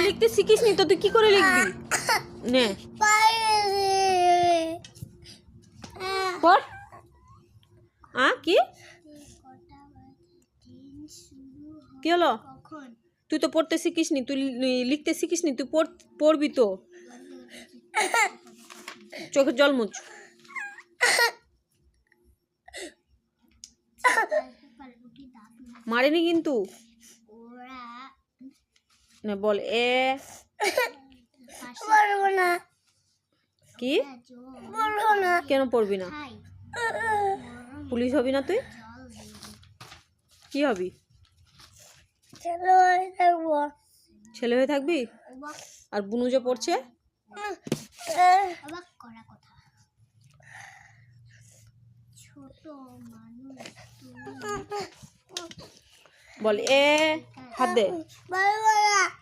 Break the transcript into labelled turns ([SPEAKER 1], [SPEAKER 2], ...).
[SPEAKER 1] লিখতে শিখিস নি তো তুই কি করে লিখবি? নে পড়। কি কি হলো? তুই তো পড়তে শিখিস নি, তুই লিখতে শিখিস নি, তুই পড়বি তো। চোখের জল মুছ। মারেনি কিন্তু। না বল এ। কি কেন পড়বি না? পুলিশ হবি না তুই? কি হবি? ছেলে হয়ে থাকবি। আর বুনু যে পড়ছে বল এ, হাত দে।